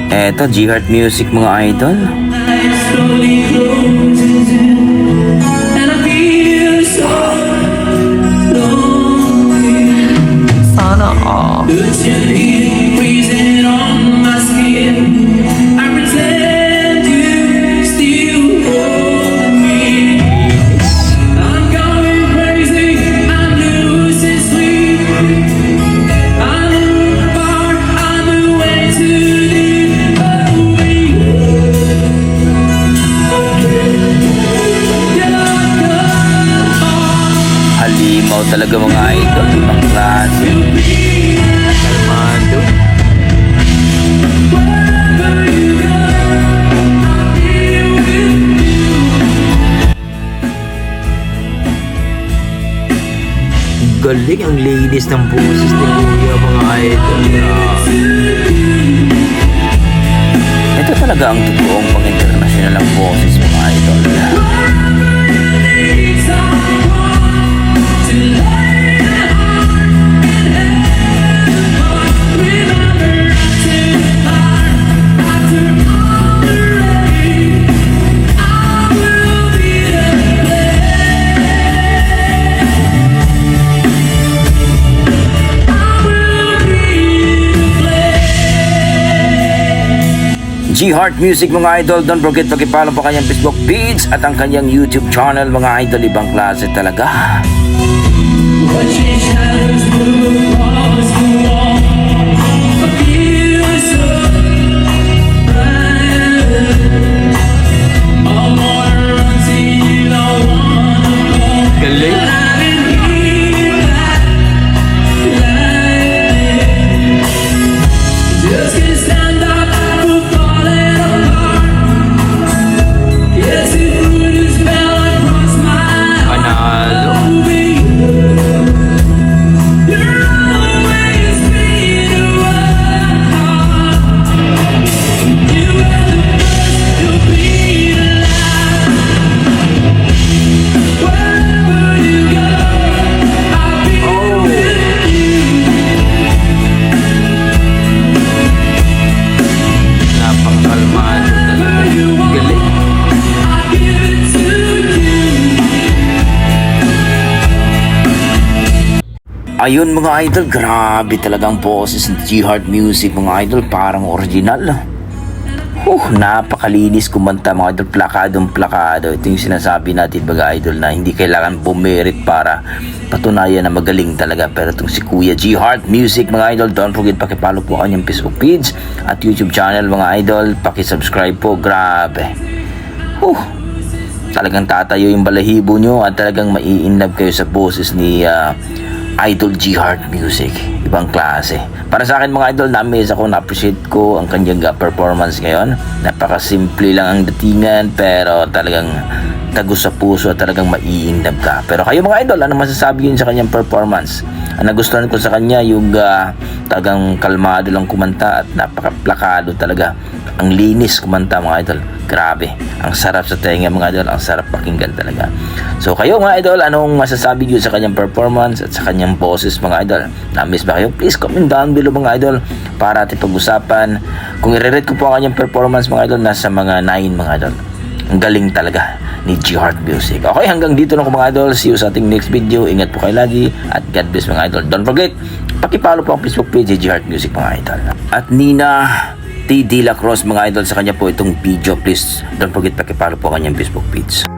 Eto, G-Heart Music mga idol. Sana all. Halimaw talaga mga idol, ibang klase. Kalmado. Galing ang ladies ng boses ni Kuya mga idol. Ito talaga ang totoong pang-international ang boses mga idol. G-Heart Music mga idol, don't forget pag-follow po kanyang Facebook page at ang kanyang YouTube channel mga idol, ibang klase talaga. Galing. Panalo. Napakakalmado talaga. Galing. Ayun mga idol, grabe talaga ang boses ng G-Heart Music mga idol, parang original. Napakalinis kumanta mga idol, plakadong-plakado. Ito yung sinasabi natin mga idol na hindi kailangan bumerit para patunayan na magaling talaga. Pero itong si Kuya G-Heart Music mga idol, don't forget pakipollow po kanyang Facebook page at YouTube channel mga idol, pakisubscribe po, grabe. Talagang tatayo yung balahibo nyo at talagang mai-inlove kayo sa boses ni Idol G-Heart Music, ibang klase. Para sa akin mga idol, na-amaze ako, na-appreciate ko ang kanyang performance ngayon. Napakasimple lang ang datingan pero talagang tagos sa puso at talagang mai-inlove ka. Pero kayo mga idol, ano masasabi yun sa kanyang performance? Ang nagustuhan ko sa kanya yung talagang kalmado lang kumanta at napakaplakado talaga. Ang linis kumanta mga idol. Grabe. Ang sarap sa tenga mga idol. Ang sarap pakinggan talaga. So kayo mga idol, anong masasabi nyo sa kanyang performance at sa kanyang boses mga idol? Na-miss ba kayo? Please comment down below mga idol para ating pag-usapan. Kung i-rate ko po ang kanyang performance mga idol, nasa mga 9 mga idol. Ang galing talaga ni G-Heart Music. Okay, hanggang dito lang mga idol. See you sa ating next video. Ingat po kayo lagi at God bless mga idol. Don't forget, pakipollow po ang Facebook page ni G-Heart Music mga idol. At Nina T. De La Cruz mga idol, sa kanya po itong video. Please don't forget pakipollow po kanyang Facebook page.